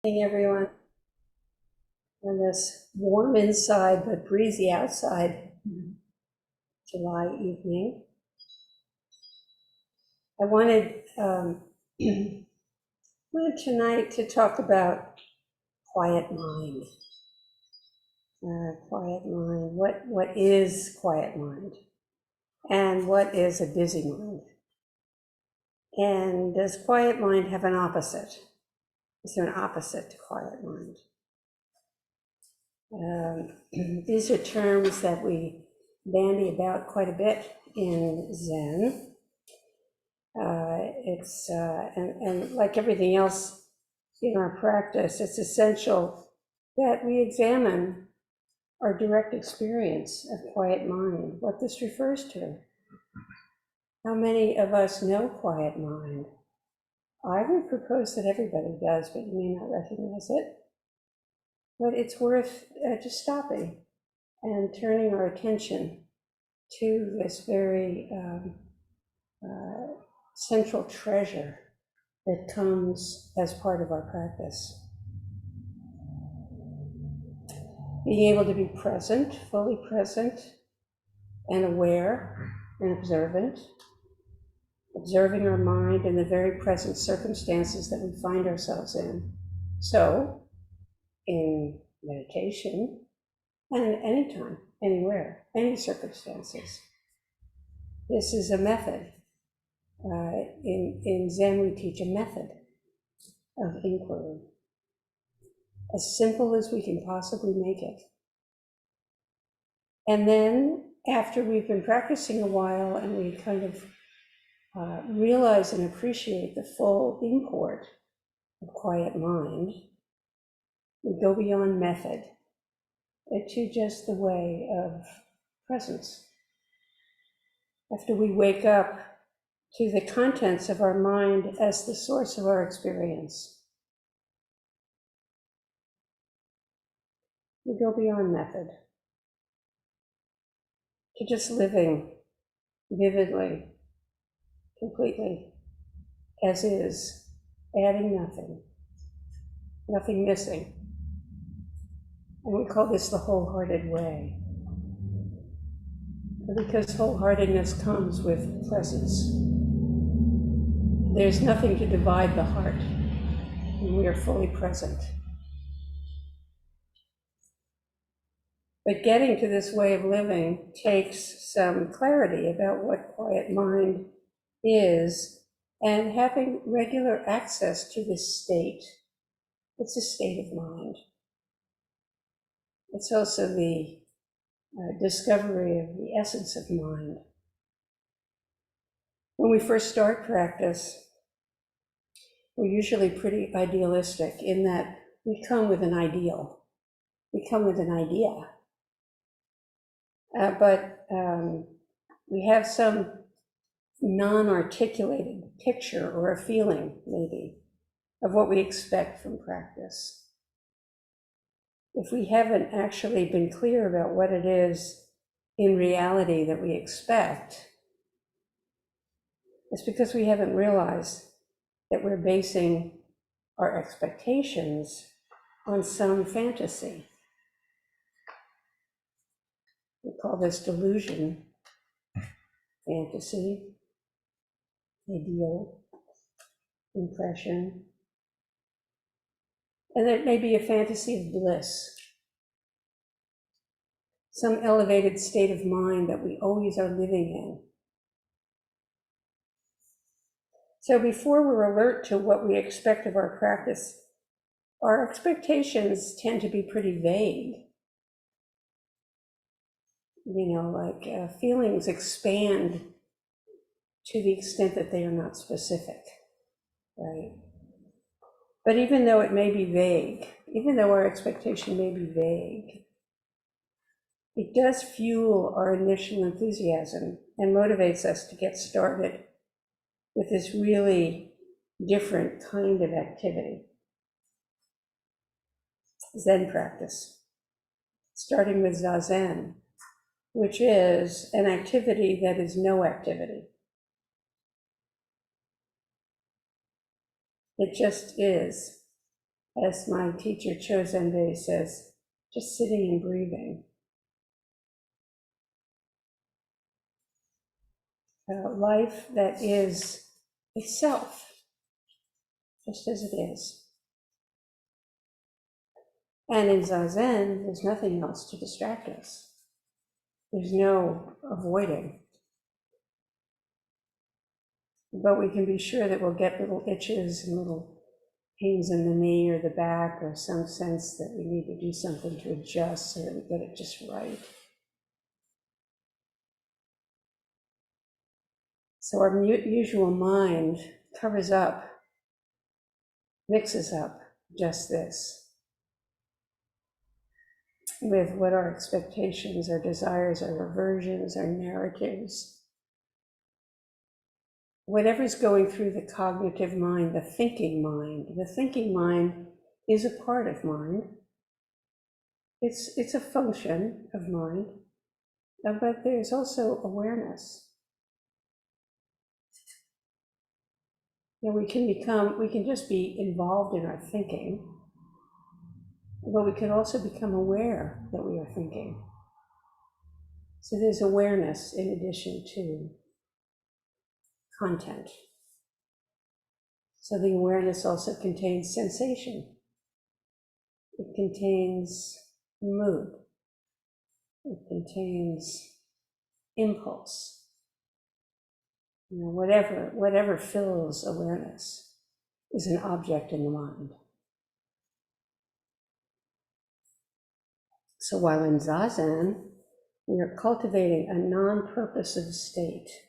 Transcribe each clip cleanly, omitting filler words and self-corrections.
Hey everyone, on this warm inside but breezy outside July evening. I wanted tonight to talk about quiet mind. Quiet mind. What is quiet mind? And what is a busy mind? And does quiet mind have an opposite? Is there an opposite to quiet mind? These are terms that we bandy about quite a bit in Zen. And like everything else in our practice, it's essential that we examine our direct experience of quiet mind, what this refers to. How many of us know quiet mind? I would propose that everybody does, but you may not recognize it. But it's worth just stopping and turning our attention to this very central treasure that comes as part of our practice. Being able to be present, fully present, and aware and observant, observing our mind in the very present circumstances that we find ourselves in. So, in meditation, and anytime, anywhere, any circumstances. This is a method. In Zen, we teach a method of inquiry, as simple as we can possibly make it. And then, after we've been practicing a while and we kind of realize and appreciate the full import of quiet mind, we go beyond method to just the way of presence. After we wake up to the contents of our mind as the source of our experience, we go beyond method to just living vividly, completely, as is, adding nothing missing. And we call this the wholehearted way. Because wholeheartedness comes with presence. There's nothing to divide the heart when we are fully present. But getting to this way of living takes some clarity about what quiet mind is and having regular access to this state. It's a state of mind. It's also the discovery of the essence of mind. When we first start practice, we're usually pretty idealistic in that we come with an ideal. We come with an idea. But we have some non-articulated picture or a feeling, maybe, of what we expect from practice. If we haven't actually been clear about what it is in reality that we expect, it's because we haven't realized that we're basing our expectations on some fantasy. We call this delusion, fantasy, ideal, impression. And it may be a fantasy of bliss, some elevated state of mind that we always are living in. So before we're alert to what we expect of our practice, our expectations tend to be pretty vague. Feelings expand to the extent that they are not specific, right? But even though it may be vague, even though our expectation may be vague, it does fuel our initial enthusiasm and motivates us to get started with this really different kind of activity. Zen practice, starting with Zazen, which is an activity that is no activity. It just is, as my teacher Chozenbei says, just sitting and breathing. Life that is itself, just as it is. And in Zazen, there's nothing else to distract us. There's no avoiding. But we can be sure that we'll get little itches and little pains in the knee or the back, or some sense that we need to do something to adjust so that we get it just right. So our usual mind covers up, mixes up just this with what our expectations, our desires, our aversions, our narratives, whatever's going through the cognitive mind, the thinking mind. The thinking mind is a part of mind. It's a function of mind, but there's also awareness. You know, we can just be involved in our thinking, but we can also become aware that we are thinking. So there's awareness in addition to content. So the awareness also contains sensation. It contains mood. It contains impulse. You know, whatever fills awareness is an object in the mind. So while in Zazen, we are cultivating a non-purposive state.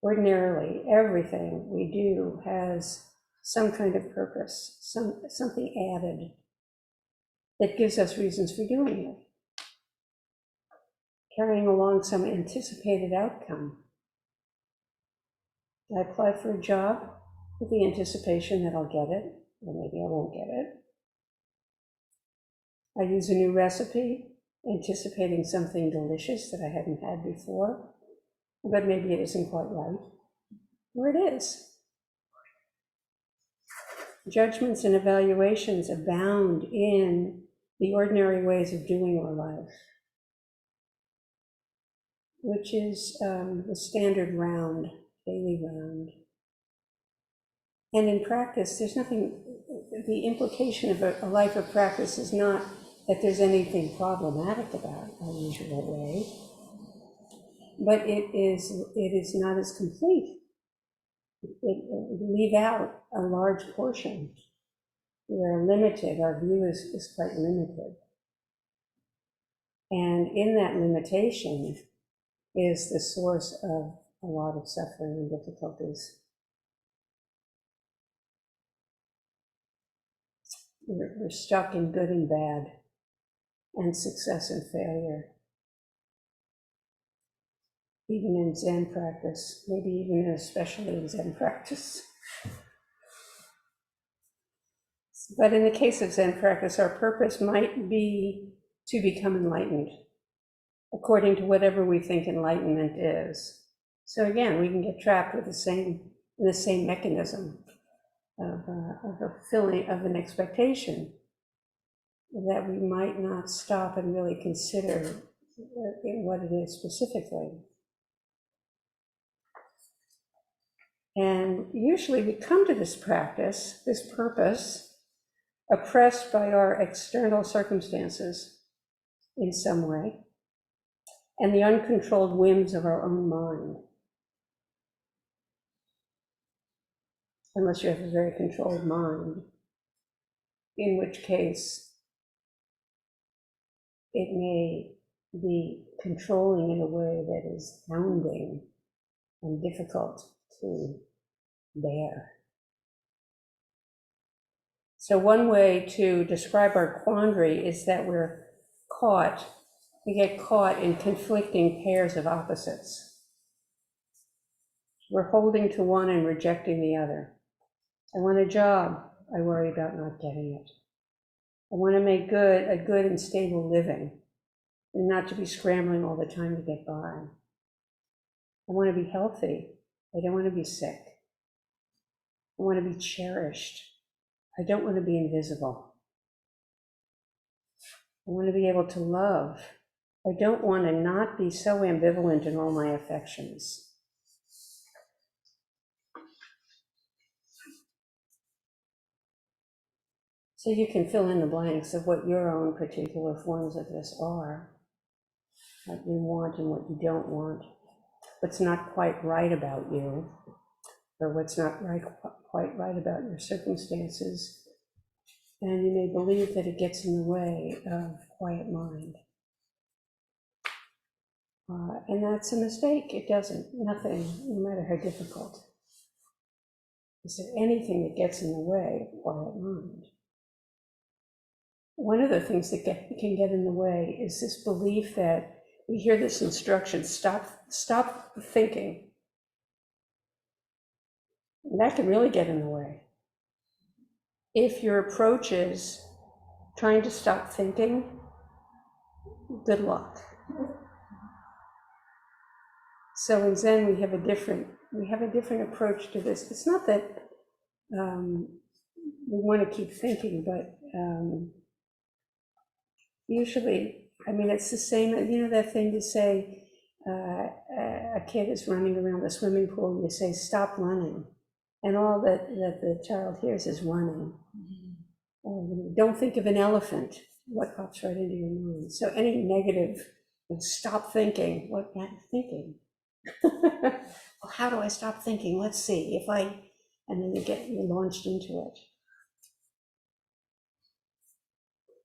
Ordinarily, everything we do has some kind of purpose, something added that gives us reasons for doing it, carrying along some anticipated outcome. I apply for a job with the anticipation that I'll get it, or maybe I won't get it. I use a new recipe, anticipating something delicious that I hadn't had before, but maybe it isn't quite right, or it is. Judgments and evaluations abound in the ordinary ways of doing our life, which is the standard round, daily round. And in practice, there's nothing, the implication of a life of practice is not that there's anything problematic about our usual way, but it is not as complete. We leave out a large portion. We are limited, our view is quite limited. And in that limitation is the source of a lot of suffering and difficulties. We're stuck in good and bad, and success and failure. Even in Zen practice, maybe even especially in Zen practice. But in the case of Zen practice, our purpose might be to become enlightened, according to whatever we think enlightenment is. So again, we can get trapped with in the same mechanism of a feeling of an expectation that we might not stop and really consider what it is specifically. And usually we come to this practice, this purpose, oppressed by our external circumstances in some way, and the uncontrolled whims of our own mind. Unless you have a very controlled mind, in which case it may be controlling in a way that is hounding and difficult to bear. So one way to describe our quandary is that we get caught in conflicting pairs of opposites. We're holding to one and rejecting the other. I want a job, I worry about not getting it. I want to make a good and stable living, and not to be scrambling all the time to get by. I want to be healthy, I don't want to be sick. I want to be cherished. I don't want to be invisible. I want to be able to love. I don't want to not be so ambivalent in all my affections. So you can fill in the blanks of what your own particular forms of this are, what you want and what you don't want, what's not quite right about you, or what's not quite right about your circumstances. And you may believe that it gets in the way of quiet mind. And that's a mistake. It doesn't. Nothing, no matter how difficult. Is there anything that gets in the way of quiet mind? One of the things that can get in the way is this belief that we hear this instruction, stop thinking. And that can really get in the way. If your approach is trying to stop thinking, good luck. So in Zen, we have a different approach to this. It's not that we want to keep thinking, but usually, I mean, it's the same, you know, that thing to say, a kid is running around the swimming pool, and you say, stop running. And all that the child hears is running. Or, you know, don't think of an elephant. What pops right into your mind? So any negative, stop thinking, what kind of thinking? Well, how do I stop thinking? Let's see if I, and then you launched into it.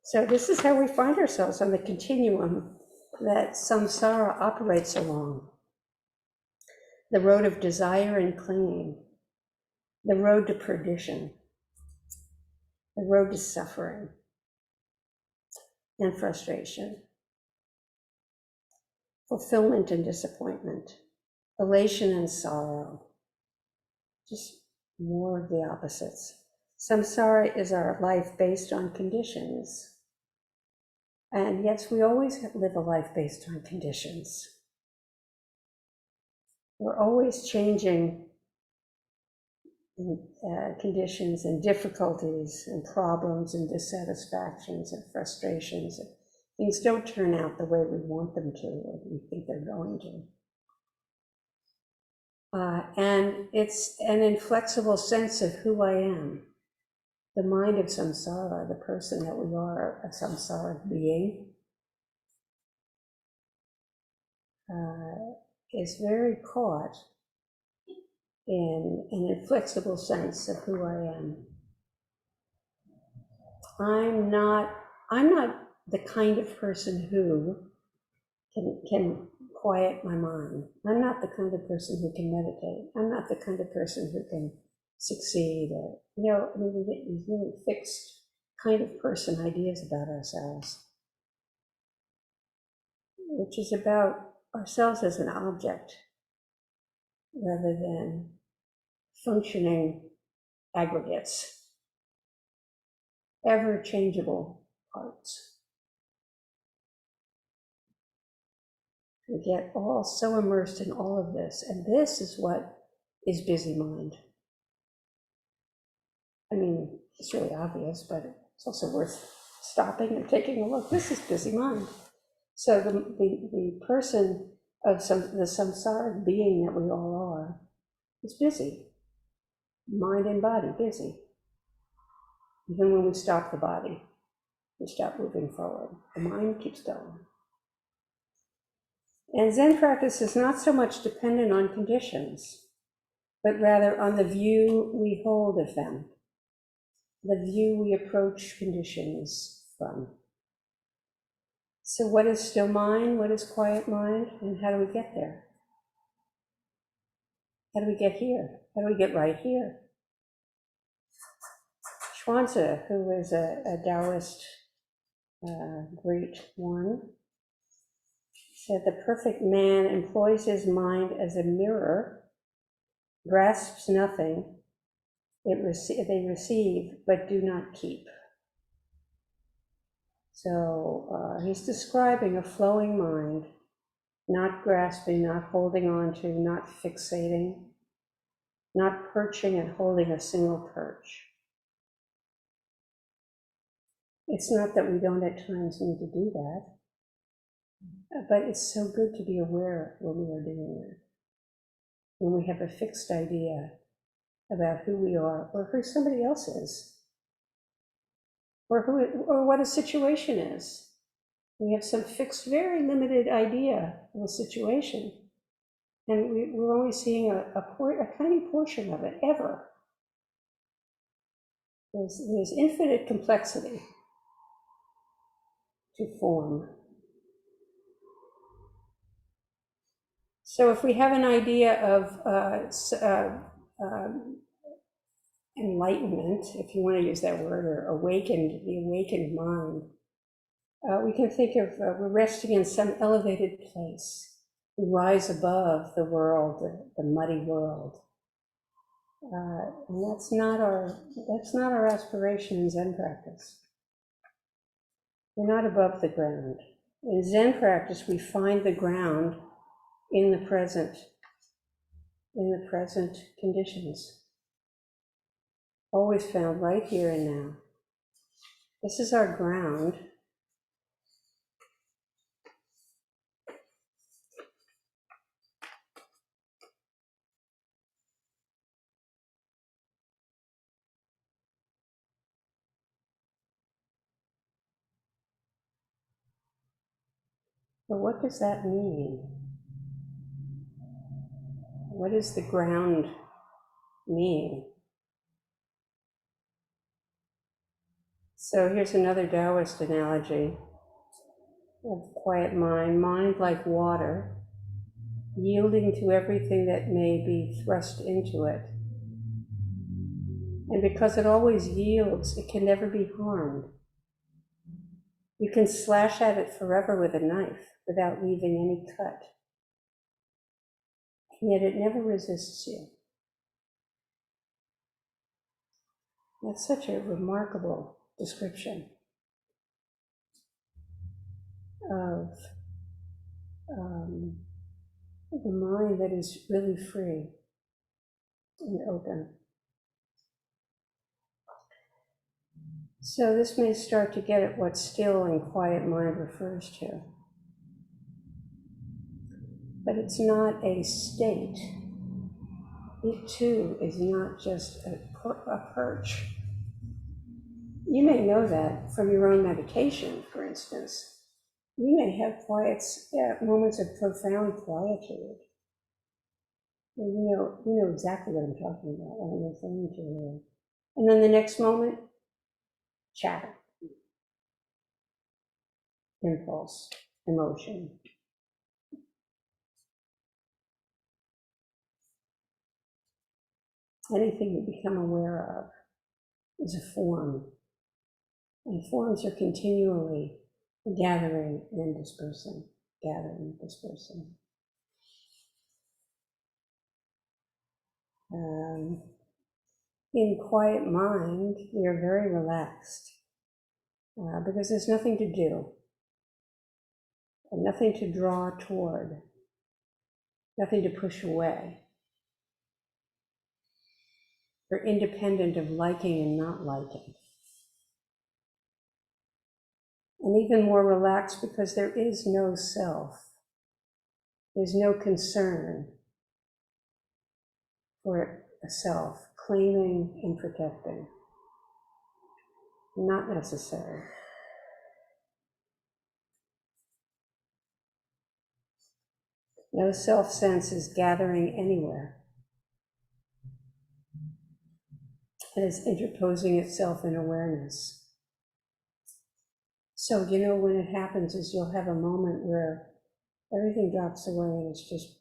So this is how we find ourselves on the continuum that samsara operates along. The road of desire and clinging, the road to perdition, the road to suffering and frustration, fulfillment and disappointment, elation and sorrow, just more of the opposites. Samsara is our life based on conditions. And yes, we always live a life based on conditions. We're always changing conditions and difficulties and problems and dissatisfactions and frustrations. Things don't turn out the way we want them to or we think they're going to. And it's an inflexible sense of who I am. The mind of samsara, the person that we are, a samsara being, is very caught in an inflexible sense of who I am. I'm not the kind of person who can quiet my mind. I'm not the kind of person who can meditate. I'm not the kind of person who can succeed. Or, you know, I mean, we get these really fixed kind of person ideas about ourselves, which is about ourselves as an object rather than functioning aggregates, ever-changeable parts. We get all so immersed in all of this, and this is what is busy mind. I mean, it's really obvious, but it's also worth stopping and taking a look. This is busy mind. So the person of the samsaric being that we all are is busy. Mind and body busy. Even when we stop the body, we stop moving forward. The mind keeps going. And Zen practice is not so much dependent on conditions, but rather on the view we hold of them, the view we approach conditions from. So what is still mind? What is quiet mind? And how do we get there? How do we get here? How do we get right here? Chuanzi, who is a Taoist great one, said the perfect man employs his mind as a mirror, grasps nothing, they receive but do not keep. So he's describing a flowing mind, not grasping, not holding on to, not fixating, not perching and holding a single perch. It's not that we don't at times need to do that, but it's so good to be aware when we are doing it. When we have a fixed idea about who we are or who somebody else is, or what a situation is. We have some fixed, very limited idea of a situation, and we're only seeing a tiny portion of it ever. There's infinite complexity to form. So if we have an idea of enlightenment, if you want to use that word, or the awakened mind, we can think of we're resting in some elevated place. We rise above the world, the muddy world. And that's not our aspiration in Zen practice. We're not above the ground. In Zen practice, we find the ground in the present conditions. Always found right here and now. This is our ground. But what does that mean? What does the ground mean? So here's another Taoist analogy of quiet mind. Mind like water, yielding to everything that may be thrust into it. And because it always yields, it can never be harmed. You can slash at it forever with a knife without leaving any cut. And yet it never resists you. That's such a remarkable description of the mind that is really free and open. So this may start to get at what still and quiet mind refers to. But it's not a state. It too is not just a perch. You may know that from your own meditation, for instance. You may have moments of profound quietude. You know exactly what I'm talking about, what I'm referring to here. And then the next moment, chatter, impulse, emotion. Anything you become aware of is a form. And forms are continually gathering and dispersing, gathering, dispersing. In quiet mind, we are very relaxed because there's nothing to do, and nothing to draw toward, nothing to push away. We're independent of liking and not liking. And even more relaxed because there is no self. There's no concern for a self, claiming and protecting. Not necessary. No self-sense is gathering anywhere. It is interposing itself in awareness. So, when it happens is you'll have a moment where everything drops away and it's just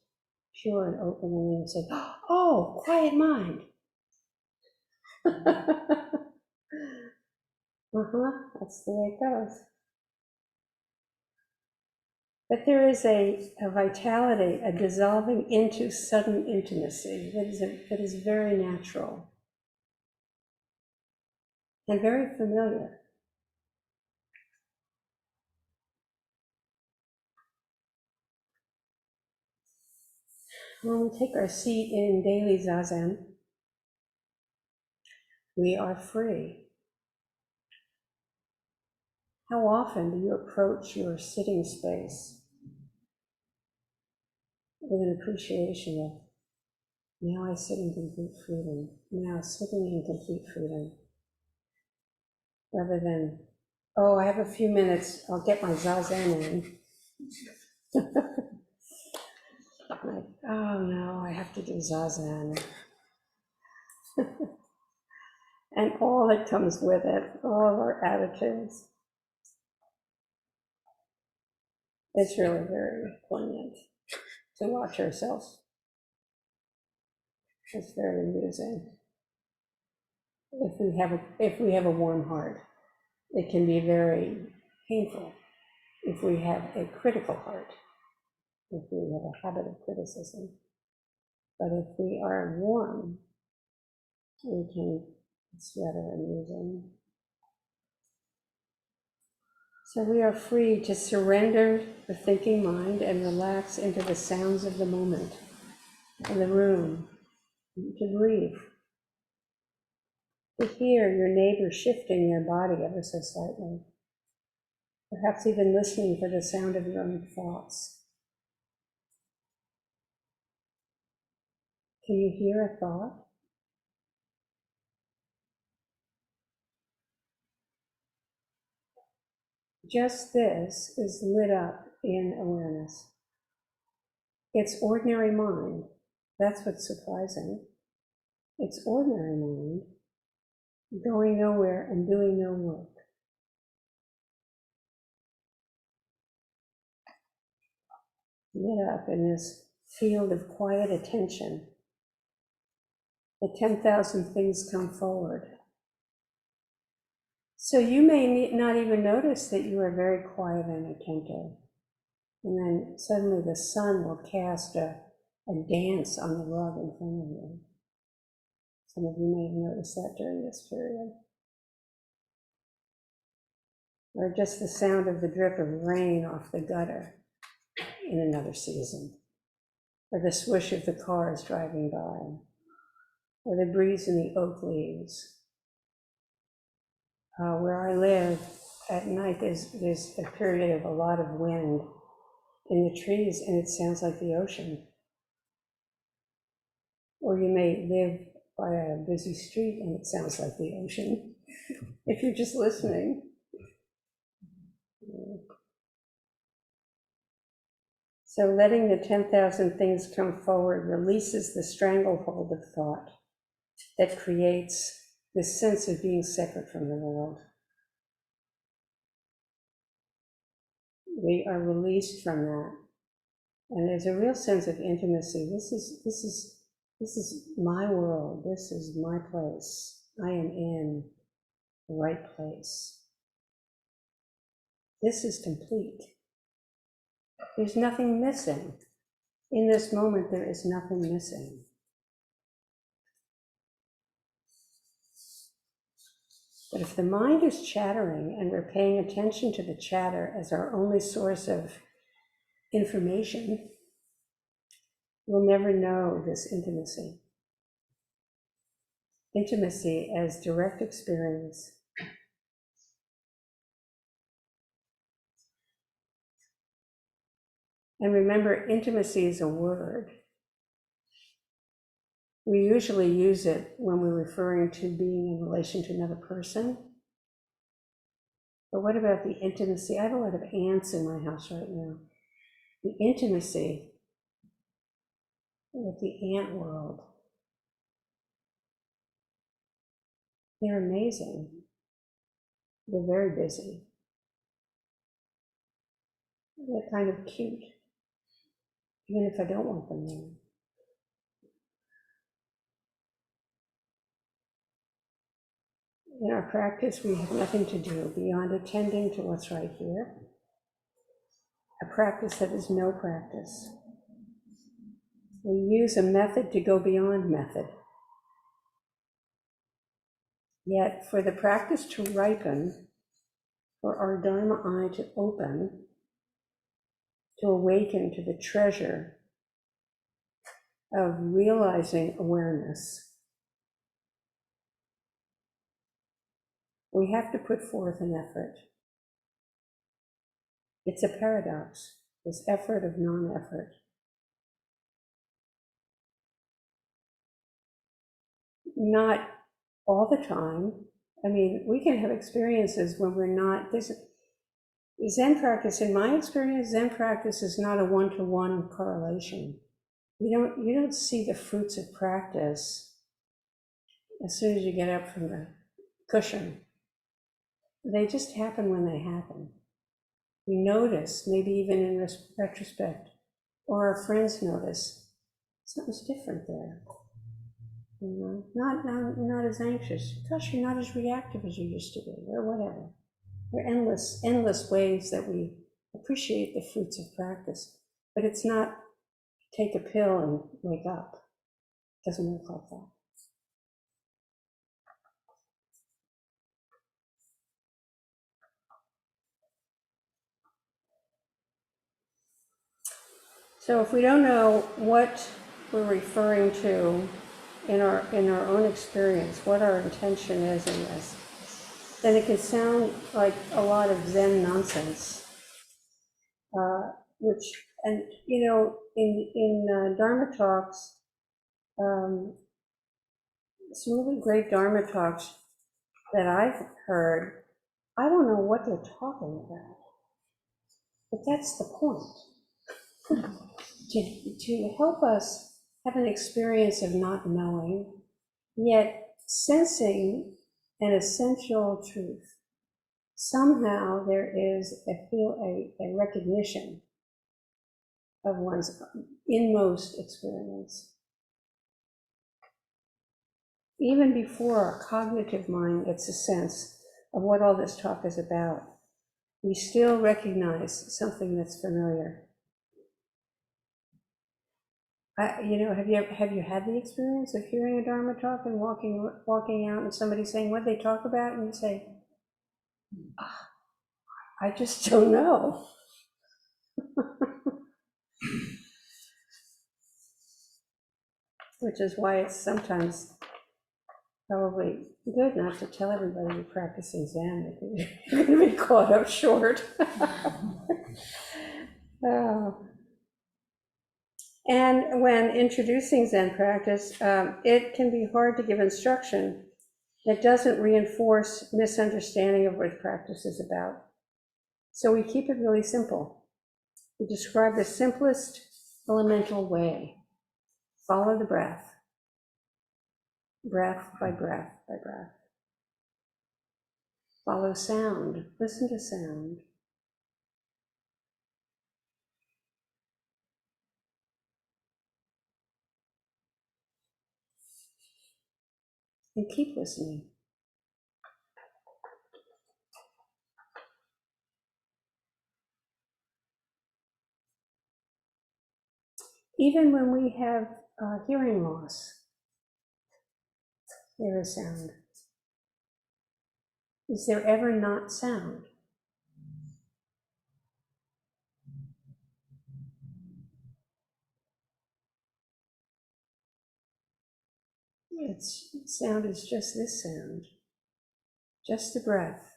pure and open, and then you say, oh, quiet mind. That's the way it goes. But there is a vitality, a dissolving into sudden intimacy that is very natural and very familiar. When we take our seat in daily zazen, We are free. How often do you approach your sitting space with an appreciation of, now I sit in complete freedom, now sitting in complete freedom, rather than, oh, I have a few minutes, I'll get my zazen in. Like, oh no, I have to do zazen. And all that comes with it, all of our attitudes. It's really very poignant to watch ourselves. It's very amusing. If we have a warm heart, it can be very painful if we have a critical heart, if we have a habit of criticism. But if we are warm, it's rather amusing. So we are free to surrender the thinking mind and relax into the sounds of the moment, in the room, to breathe, to hear your neighbor shifting their body ever so slightly, perhaps even listening for the sound of your own thoughts. Can you hear a thought? Just this is lit up in awareness. It's ordinary mind. That's what's surprising. It's ordinary mind going nowhere and doing no work. Lit up in this field of quiet attention. The 10,000 things come forward. So you may not even notice that you are very quiet and attentive. And then suddenly the sun will cast a dance on the rug in front of you. Some of you may have noticed that during this period. Or just the sound of the drip of rain off the gutter in another season. Or the swoosh of the cars driving by. Or the breeze in the oak leaves. Where I live at night, there's a period of a lot of wind in the trees, and it sounds like the ocean. Or you may live by a busy street, and it sounds like the ocean, if you're just listening. So letting the 10,000 things come forward releases the stranglehold of thought that creates this sense of being separate from the world. We are released from that. And there's a real sense of intimacy. This is my world. This is my place. I am in the right place. This is complete. There's nothing missing. In this moment, there is nothing missing. But if the mind is chattering and we're paying attention to the chatter as our only source of information, we'll never know this intimacy. Intimacy as direct experience. And remember, intimacy is a word. We usually use it when we're referring to being in relation to another person. But what about the intimacy? I have a lot of ants in my house right now. The intimacy with the ant world. They're amazing. They're very busy. They're kind of cute, even if I don't want them there. In our practice, we have nothing to do beyond attending to what's right here. A practice that is no practice. We use a method to go beyond method. Yet, for the practice to ripen, for our Dharma eye to open, to awaken to the treasure of realizing awareness, We have to put forth an effort. It's a paradox, this effort of non-effort. Not all the time. I mean, we can have experiences when we're not, Zen practice, in my experience, Zen practice is not a one-to-one correlation. You don't see the fruits of practice as soon as you get up from the cushion. They just happen when they happen. You notice, maybe even in retrospect, or our friends notice, something's different there. You know, not as anxious. Gosh, you're not as reactive as you used to be, or whatever. There are endless ways that we appreciate the fruits of practice. But it's not take a pill and wake up. It doesn't work like that. So if we don't know what we're referring to in our own experience, what our intention is in this, then it can sound like a lot of Zen nonsense, and you know, in Dharma talks, some really great Dharma talks that I've heard, I don't know what they're talking about, but that's the point. To help us have an experience of not knowing, yet sensing an essential truth. Somehow there is a recognition of one's inmost experience. Even before our cognitive mind gets a sense of what all this talk is about, we still recognize something that's familiar. You know, have you had the experience of hearing a Dharma talk and walking out and somebody saying what they talk about, and you say, I just don't know. Which is why it's sometimes probably good not to tell everybody you're practicing Zen, because you're going to be caught up short. And when introducing Zen practice, it can be hard to give instruction that doesn't reinforce misunderstanding of what practice is about. So we keep it really simple. We describe the simplest elemental way. Follow the breath, breath by breath by breath. Follow sound, listen to sound. And keep listening. Even when we have hearing loss, there is sound. Is there ever not sound? Sound is just this sound, just the breath.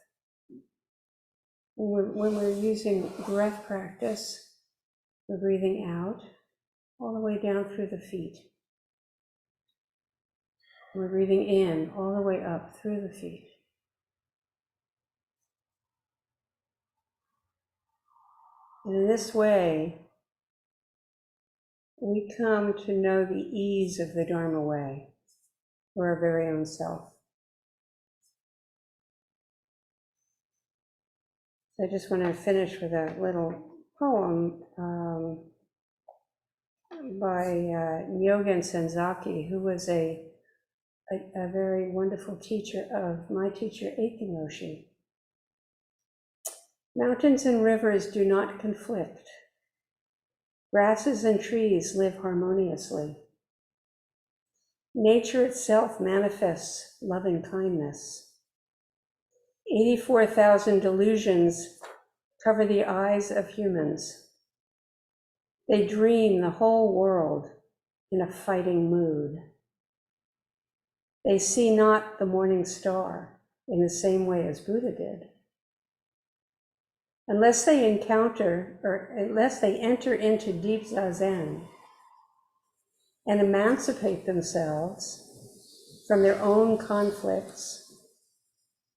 When we're using breath practice, we're breathing out all the way down through the feet. We're breathing in all the way up through the feet. And in this way, we come to know the ease of the Dharma way for our very own self. So I just want to finish with a little poem by Nyogen Senzaki, who was a very wonderful teacher of my teacher, Eiken Roshi. Mountains and rivers do not conflict. Grasses and trees live harmoniously. Nature itself manifests loving kindness. 84,000 delusions cover the eyes of humans. They dream the whole world in a fighting mood. They see not the morning star, in the same way as Buddha did. Unless they encounter, or unless they enter into deep zazen and emancipate themselves from their own conflicts,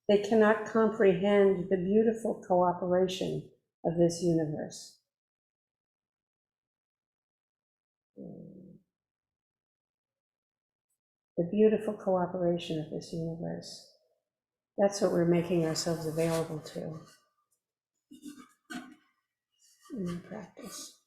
they cannot comprehend the beautiful cooperation of this universe. The beautiful cooperation of this universe. That's what we're making ourselves available to in our practice.